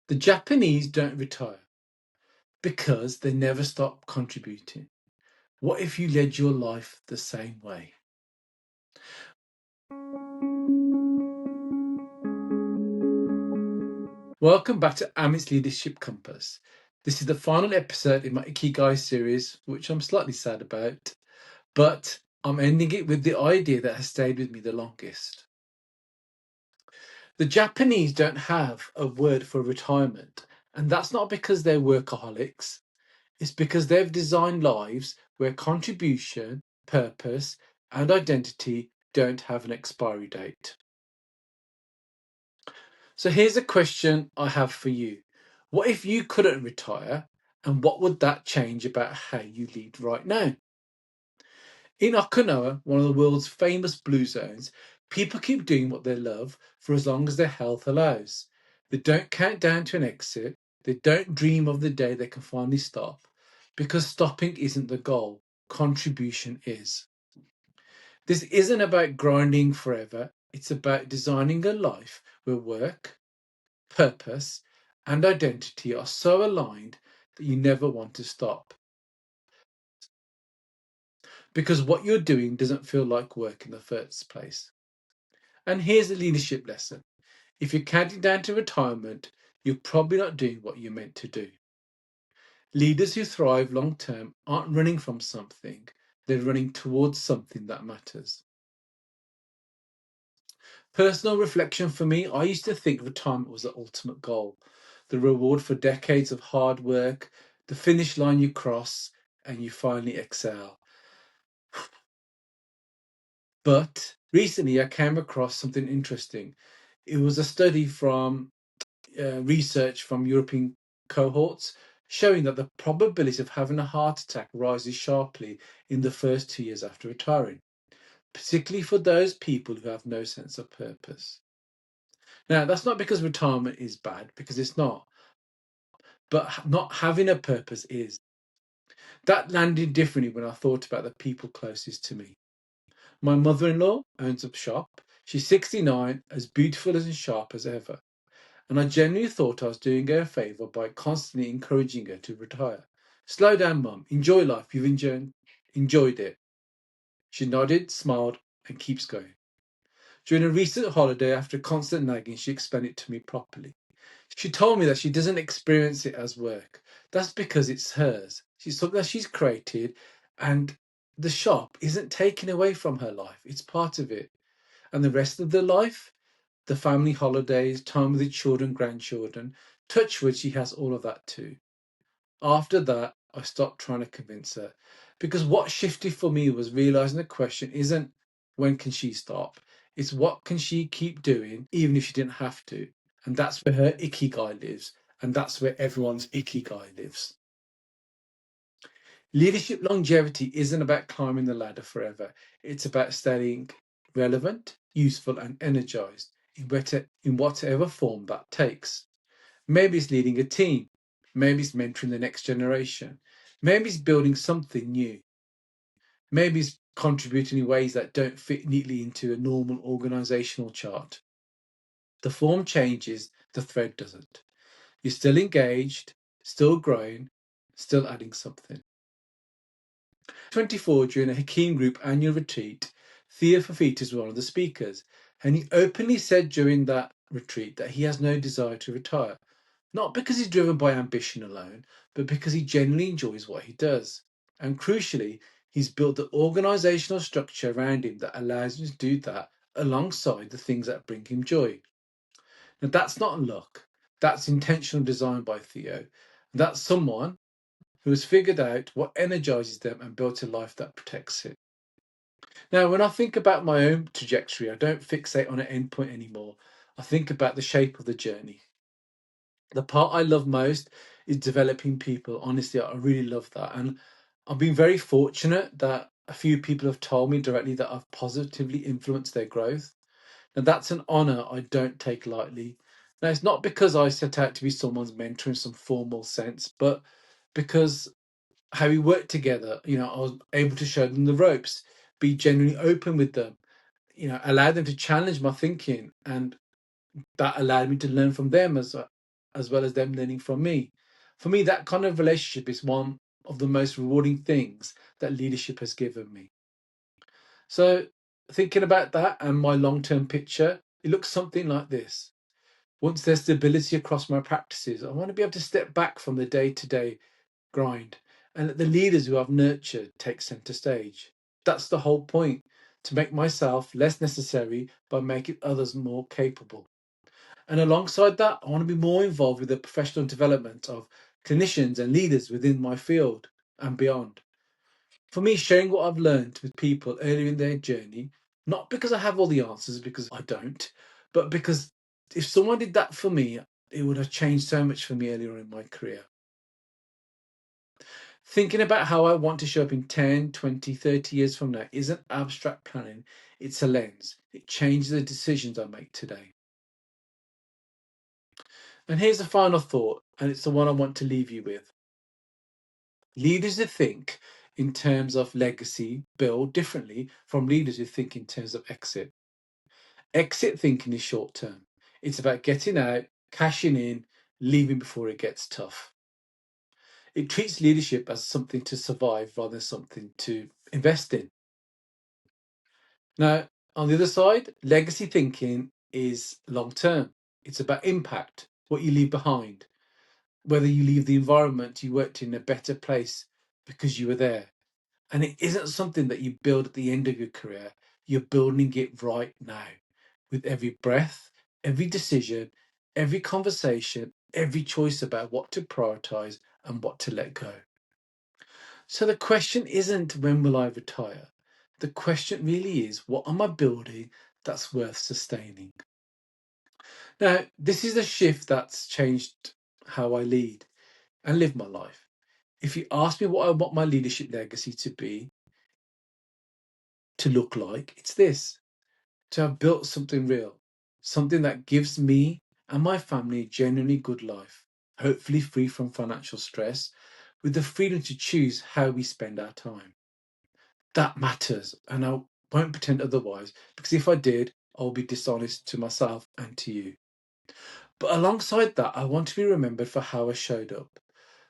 The Japanese don't retire because they never stop contributing. What if you led your life the same way? Welcome back to Amit's Leadership Compass. This is the final episode in my Ikigai series, which I'm slightly sad about, but I'm ending it with the idea that has stayed with me the longest. The Japanese don't have a word for retirement, and that's not because they're workaholics. It's because they've designed lives where contribution, purpose, and identity don't have an expiry date. So here's a question I have for you. What if you couldn't retire, and what would that change about how you lead right now? In Okinawa, one of the world's famous blue zones, people keep doing what they love for as long as their health allows. They don't count down to an exit. They don't dream of the day they can finally stop, because stopping isn't the goal, contribution is. This isn't about grinding forever, it's about designing a life where work, purpose, and identity are so aligned that you never want to stop. Because what you're doing doesn't feel like work in the first place. And here's a leadership lesson. If you're counting down to retirement, you're probably not doing what you're meant to do. Leaders who thrive long term aren't running from something, they're running towards something that matters. Personal reflection for me, I used to think retirement was the ultimate goal, the reward for decades of hard work, the finish line you cross, and you finally excel. But recently I came across something interesting. It was a study from research from European cohorts showing that the probability of having a heart attack rises sharply in the first 2 years after retiring, particularly for those people who have no sense of purpose. Now, that's not because retirement is bad, because it's not, but not having a purpose is. That landed differently when I thought about the people closest to me. My mother-in-law owns a shop. She's 69, as beautiful and sharp as ever. And I genuinely thought I was doing her a favour by constantly encouraging her to retire. Slow down, Mum. Enjoy life. You've enjoyed it. She nodded, smiled, and keeps going. During a recent holiday, after constant nagging, she explained it to me properly. She told me that she doesn't experience it as work. That's because it's hers. She's something that she's created, and the shop isn't taken away from her life. It's part of it. And the rest of the life, the family holidays, time with the children, grandchildren, touch wood, she has all of that too. After that, I stopped trying to convince her, because what shifted for me was realizing the question isn't when can she stop, it's what can she keep doing even if she didn't have to. And that's where her Ikigai lives, and that's where everyone's Ikigai lives. Leadership longevity isn't about climbing the ladder forever. It's about staying relevant, useful, and energized in whatever form that takes. Maybe it's leading a team. Maybe it's mentoring the next generation. Maybe it's building something new. Maybe it's contributing in ways that don't fit neatly into a normal organizational chart. The form changes, the thread doesn't. You're still engaged, still growing, still adding something. 24, during a Hakeem Group annual retreat, Theo Fafita was one of the speakers, and he openly said during that retreat that he has no desire to retire, not because he's driven by ambition alone, but because he genuinely enjoys what he does. And crucially, he's built the organizational structure around him that allows him to do that alongside the things that bring him joy. Now, that's not luck, that's intentional design by Theo. That's someone who has figured out what energizes them and built a life that protects it. Now, when I think about my own trajectory, I don't fixate on an endpoint anymore. I think about the shape of the journey. The part I love most is developing people. Honestly, I really love that. And I've been very fortunate that a few people have told me directly that I've positively influenced their growth. And that's an honor I don't take lightly. Now, it's not because I set out to be someone's mentor in some formal sense, but because how we work together, I was able to show them the ropes, be genuinely open with them, allow them to challenge my thinking, and that allowed me to learn from them as well as them learning from me. For me, that kind of relationship is one of the most rewarding things that leadership has given me. So, thinking about that and my long term picture, it looks something like this. Once there's stability across my practices, I want to be able to step back from the day to day grind and let the leaders who I've nurtured take center stage. That's the whole point, to make myself less necessary by making others more capable. And alongside that, I want to be more involved with the professional development of clinicians and leaders within my field and beyond. For me, sharing what I've learned with people earlier in their journey, not because I have all the answers, because I don't, but because if someone did that for me, it would have changed so much for me earlier in my career. Thinking about how I want to show up in 10, 20, 30 years from now isn't abstract planning, it's a lens. It changes the decisions I make today. And here's the final thought, and it's the one I want to leave you with. Leaders who think in terms of legacy build differently from leaders who think in terms of exit. Exit thinking is short term. It's about getting out, cashing in, leaving before it gets tough. It treats leadership as something to survive rather than something to invest in. Now, on the other side, legacy thinking is long term. It's about impact, what you leave behind, whether you leave the environment you worked in a better place because you were there. And it isn't something that you build at the end of your career. You're building it right now with every breath, every decision, every conversation, every choice about what to prioritize and what to let go. So the question isn't when will I retire? The question really is, what am I building that's worth sustaining? Now, this is a shift that's changed how I lead and live my life. If you ask me what I want my leadership legacy to be, to look like, it's this: to have built something real, something that gives me and my family a genuinely good life, hopefully free from financial stress, with the freedom to choose how we spend our time. That matters, and I won't pretend otherwise, because if I did, I'll be dishonest to myself and to you. But alongside that, I want to be remembered for how I showed up.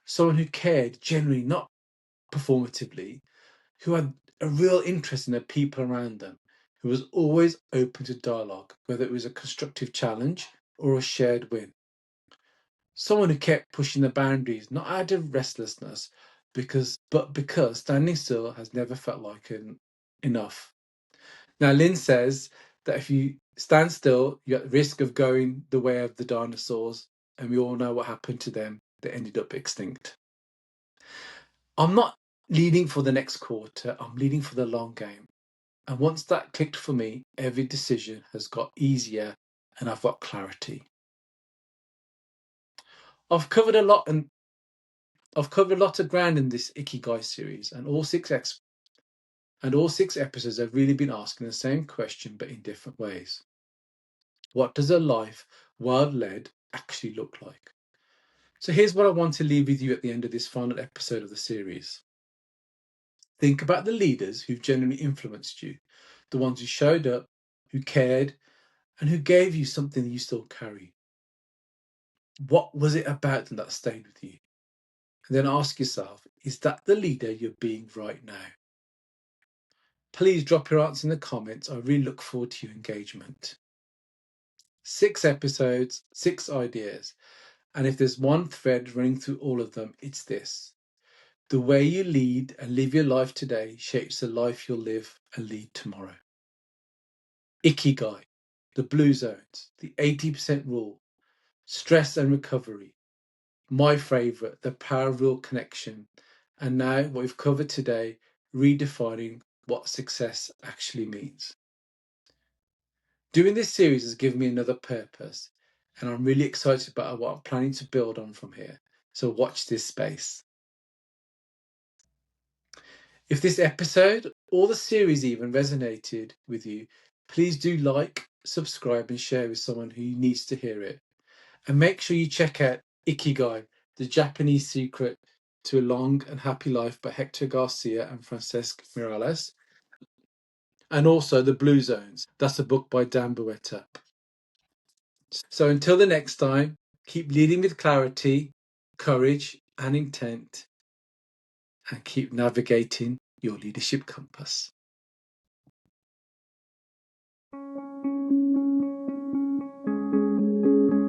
Someone who cared genuinely, not performatively, who had a real interest in the people around them, who was always open to dialogue, whether it was a constructive challenge or a shared win. Someone who kept pushing the boundaries, not out of restlessness, but because standing still has never felt like enough. Now, Lynn says that if you stand still, you're at risk of going the way of the dinosaurs, and we all know what happened to them. They ended up extinct. I'm not leading for the next quarter, I'm leading for the long game. And once that clicked for me, every decision has got easier and I've got clarity. I've covered a lot and I've covered a lot of ground in this Ikigai series, and all six episodes have really been asking the same question but in different ways. What does a life well led actually look like? So here's what I want to leave with you at the end of this final episode of the series. Think about the leaders who've genuinely influenced you, the ones who showed up, who cared, and who gave you something you still carry. What was it about them that stayed with you? And then ask yourself, is that the leader you're being right now? Please drop your answer in the comments. I really look forward to your engagement. 6 episodes, 6 ideas. And if there's one thread running through all of them, it's this: the way you lead and live your life today shapes the life you'll live and lead tomorrow. Ikigai, the blue zones, the 80% rule, stress and recovery, my favourite, the power of real connection, and now what we've covered today, redefining what success actually means. Doing this series has given me another purpose, and I'm really excited about what I'm planning to build on from here. So watch this space. If this episode or the series even resonated with you, please do like, subscribe, and share with someone who needs to hear it. And make sure you check out Ikigai, the Japanese secret to a long and happy life by Hector Garcia and Francesc Miralles. And also The Blue Zones. That's a book by Dan Buetta. So until the next time, Keep leading with clarity, courage, and intent, and keep navigating your leadership compass.